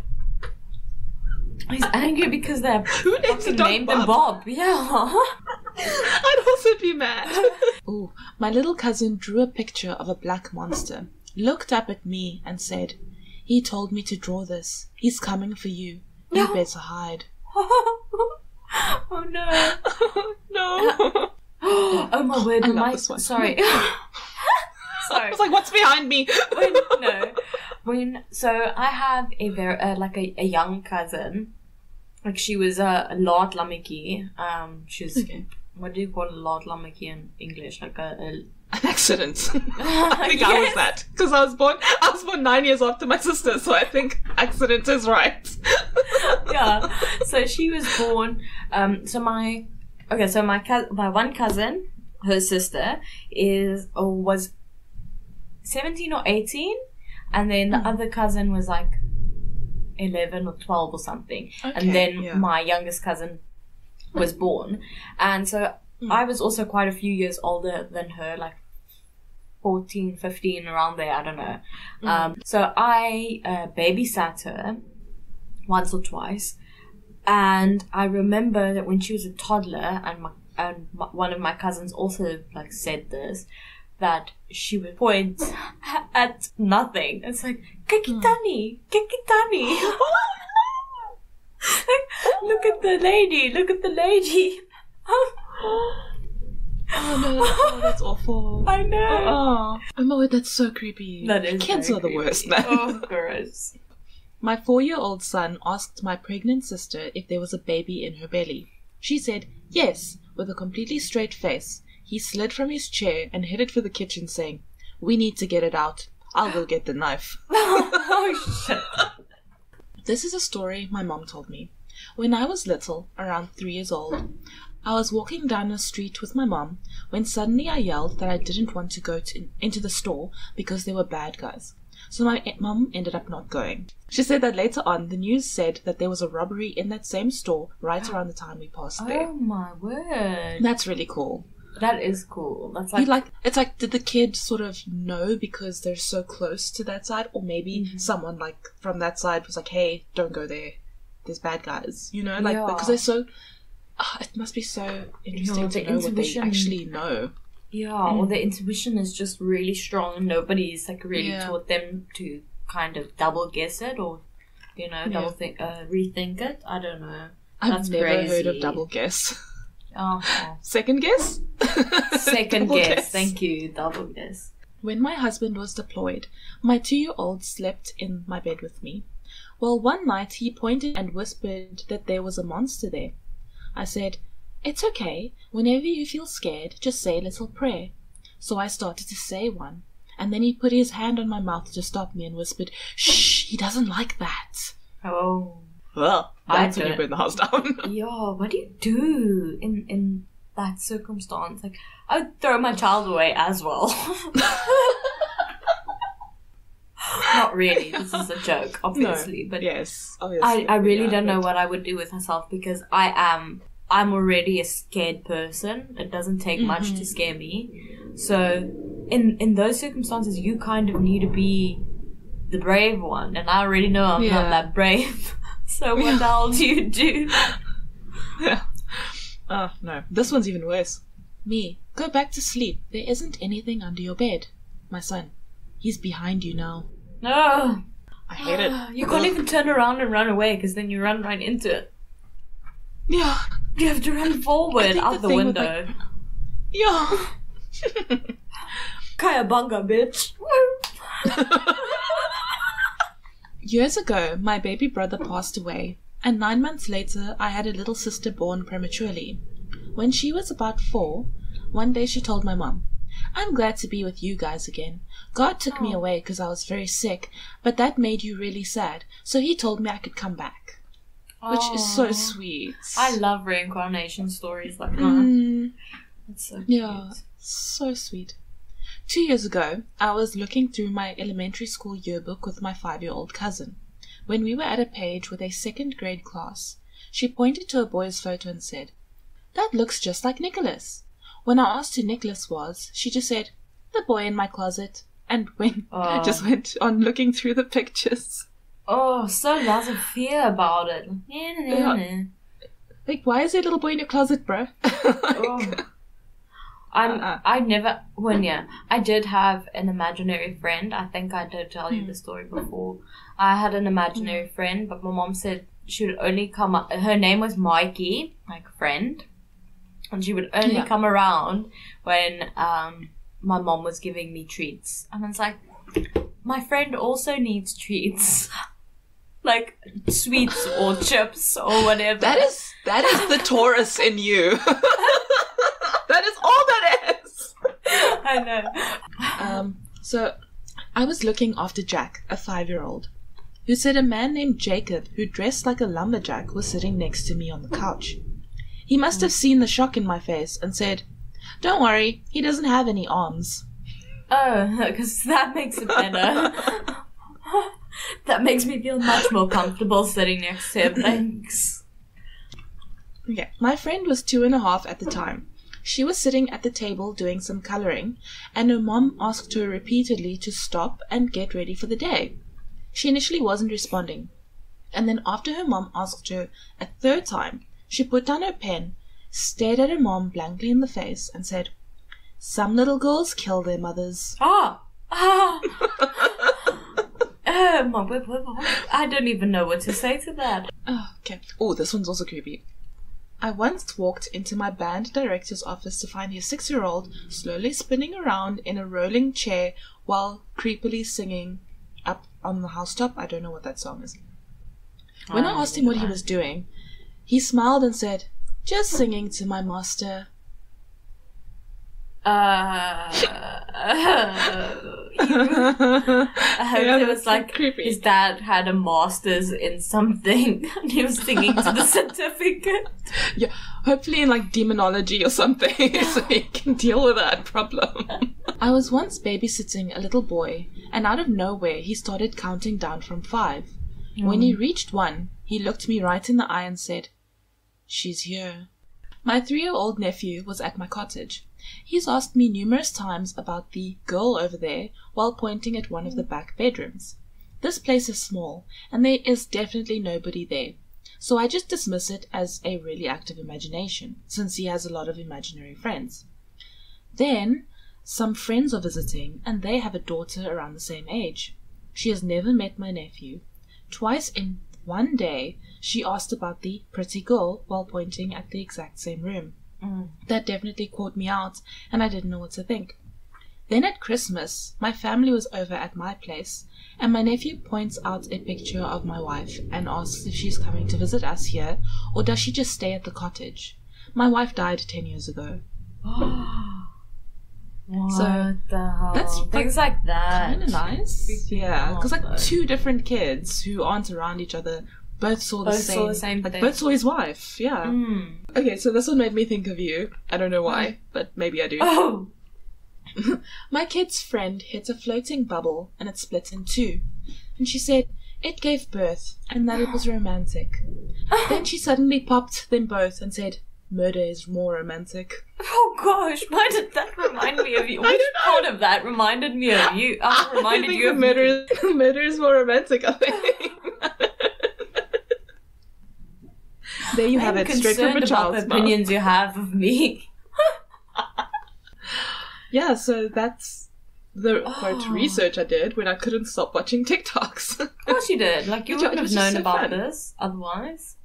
He's angry because they're Who names the dog named Bob? him Bob. Yeah. I'd also be mad. Ooh, my little cousin drew a picture of a black monster, looked up at me and said, "He told me to draw this. He's coming for you. You better hide." Oh no. No. Oh my word. I love this one. Sorry. I was like, what's behind me? So I have a young cousin. Like, she was a laat lammetjie. She's okay. What do you call a laat lammetjie in English? Like an accident. I think I was that, because I was born 9 years after my sister, so I think accident is right. Yeah. So she was born. So my one cousin, her sister, was 17 or 18, and then the other cousin was like 11 or 12 or something. Okay, and then my youngest cousin was born. And so I was also quite a few years older than her, like 14, 15, around there, I don't know. So I babysat her once or twice. And I remember that when she was a toddler, and one of my cousins also like said this, that she would point at nothing. It's like, "Kekitani, kekitani." Like, look at the lady. Oh no, that's awful. I know. Oh my word, that's so creepy. That is. Kids are the worst, man. Oh, gross. My 4-year-old son asked my pregnant sister if there was a baby in her belly. She said yes, with a completely straight face. He slid from his chair and headed for the kitchen, saying, "We need to get it out. I'll go get the knife." Oh, shit. This is a story my mom told me. When I was little, around 3 years old, I was walking down the street with my mom when suddenly I yelled that I didn't want to go into the store because there were bad guys. So my mom ended up not going. She said that later on, the news said that there was a robbery in that same store right around the time we passed there. Oh my word. That's really cool. That is cool. That's it's like, did the kid sort of know because they're so close to that side? Or maybe someone like from that side was like, "Hey, don't go there. There's bad guys." You know, like, because they're so... it must be so interesting to know what they actually know. Yeah, or their intuition is just really strong and nobody's like really taught them to kind of double guess it or, rethink it. I don't know. I've never heard of double guess. Second guess? Second guess. Thank you. Double guess. When my husband was deployed, my 2-year-old slept in my bed with me. Well, one night he pointed and whispered that there was a monster there. I said, "It's okay. Whenever you feel scared, just say a little prayer." So I started to say one, and then he put his hand on my mouth to stop me and whispered, "Shh, he doesn't like that." Oh. Well, that's when you burn the house down. Yeah, what do you do in that circumstance? Like, I would throw my child away as well. Not really. This is a joke, obviously. No, but yes, obviously. I really don't know what I would do with myself because I'm already a scared person. It doesn't take much to scare me. So in those circumstances, you kind of need to be the brave one, and I already know I'm not that brave. So what the hell do you do? Yeah. Oh, no. This one's even worse. Me, go back to sleep. There isn't anything under your bed. My son, he's behind you now. No. I hate it. You can't even turn around and run away because then you run right into it. Yeah. You have to run forward out the window. Yeah. Kayabanga, bitch. Years ago, my baby brother passed away, and 9 months later, I had a little sister born prematurely. When she was about 4, one day she told my mom, "I'm glad to be with you guys again. God took me away because I was very sick, but that made you really sad, so he told me I could come back." Which is so sweet. I love reincarnation stories like that. That's so cute. Yeah, so sweet. 2 years ago, I was looking through my elementary school yearbook with my 5-year-old cousin. When we were at a page with a 2nd grade class, she pointed to a boy's photo and said, "That looks just like Nicholas." When I asked who Nicholas was, she just said, "The boy in my closet," and just went on looking through the pictures. Oh, so laissez-faire about it. Yeah. Like, why is there a little boy in your closet, bro? I did have an imaginary friend. I think I did tell you the story before. I had an imaginary friend, but my mom said she would only come up, her name was Mikey, like friend, and she would only come around when my mom was giving me treats. And it's like, my friend also needs treats. Like sweets or chips or whatever. That is the Taurus in you. That is all that is. I know. So I was looking after Jack, a 5-year-old, who said a man named Jacob, who dressed like a lumberjack, was sitting next to me on the couch. He must have seen the shock in my face and said, "Don't worry, he doesn't have any arms." Oh, because that makes it better. That makes me feel much more comfortable sitting next to him. Thanks. Okay, my friend was 2.5 at the time. She was sitting at the table doing some colouring, and her mom asked her repeatedly to stop and get ready for the day. She initially wasn't responding, and then after her mom asked her a 3rd time, she put down her pen, stared at her mom blankly in the face, and said, "Some little girls kill their mothers." I don't even know what to say to that. Okay. Oh, this one's also creepy. I once walked into my band director's office to find his 6-year-old slowly spinning around in a rolling chair while creepily singing Up on the Housetop. I don't know what that song is. When I asked him what he was doing, he smiled and said, "Just singing to my master." It was like creepy. His dad had a master's in something and he was singing to the certificate. Yeah, hopefully in like demonology or something, so he can deal with that problem. I was once babysitting a little boy, and out of nowhere he started counting down from 5. When he reached 1, he looked me right in the eye and said, "She's here." My 3-year-old nephew was at my cottage. He's asked me numerous times about the girl over there while pointing at one of the back bedrooms. This place is small, and there is definitely nobody there, so I just dismiss it as a really active imagination, since he has a lot of imaginary friends. Then some friends are visiting, and they have a daughter around the same age. She has never met my nephew. Twice in one day, she asked about the pretty girl while pointing at the exact same room. That definitely caught me out, and I didn't know what to think. Then at Christmas, my family was over at my place, and my nephew points out a picture of my wife and asks if she's coming to visit us here, or does she just stay at the cottage. My wife died 10 years ago. What So, the hell? that's Things like that. Kind of nice. Yeah, because like Oh, two different kids who aren't around each other both saw the same. Like thing. both saw his wife. Yeah. Okay, so this one made me think of you. I don't know why, but maybe I do. Oh! My kid's friend hit a floating bubble and it split in two. And she said it gave birth and that it was romantic. Then she suddenly popped them both and said, murder is more romantic. Oh gosh, why did that remind me of you? Which part of that reminded me of you? Reminded you of murder, murder is more romantic, I think. There you have it, straight from a concerned about child's the mouth. opinions you have of me. Yeah, so that's the quote research I did when I couldn't stop watching TikToks. Of course you did. Like, you It wouldn't have was just known so about fun. this otherwise.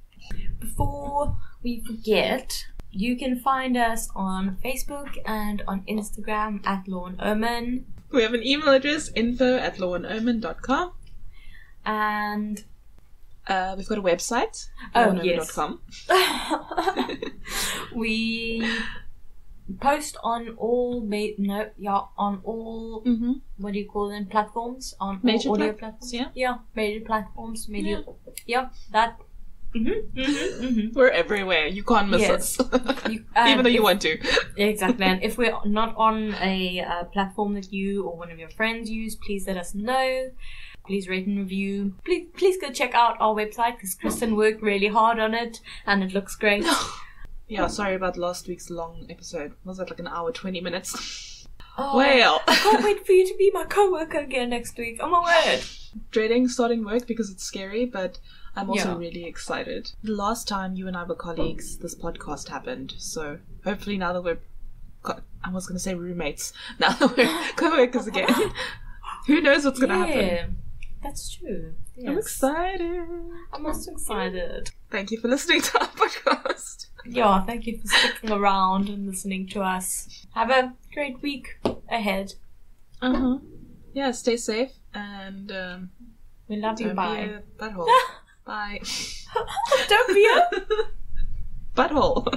Before we forget, you can find us on Facebook and on Instagram at Law and Omen. We have an email address, info@lawandomen.com. And We've got a website, Oh, lawandomen.com. we post on all Mm-hmm. what do you call them, platforms, on Major all audio platforms, platforms. Yeah, major platforms, media. Yeah, that. We're everywhere. You can't miss Yes. us. You- Even though you if- want to. Exactly, and if we're not on a platform that you or one of your friends use, please let us know. Please rate and review. Please go check out our website because Kristin worked really hard on it and it looks great. Yeah, sorry about last week's long episode. Was that like an hour, 20 minutes? Oh, Well. I can't wait for you to be my co-worker again next week. Oh my word. Dreading starting work because it's scary, but I'm also Yeah. really excited. The last time you and I were colleagues, this podcast happened. So hopefully now that we're, I was going to say roommates, now that we're co-workers again, who knows what's going to happen. Yeah, that's true. Yes. I'm excited. I'm also excited. Thank you for listening to our podcast. Yeah, thank you for sticking around and listening to us. Have a great week ahead. Uh-huh. Yeah, stay safe and We love you. don't Bye. be a butthole. Bye. Don't be a... Butthole.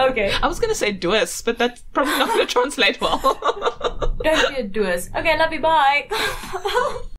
Okay. I was going to say doers, but that's probably not going to translate well. Don't be a doers. Okay, love you. Bye.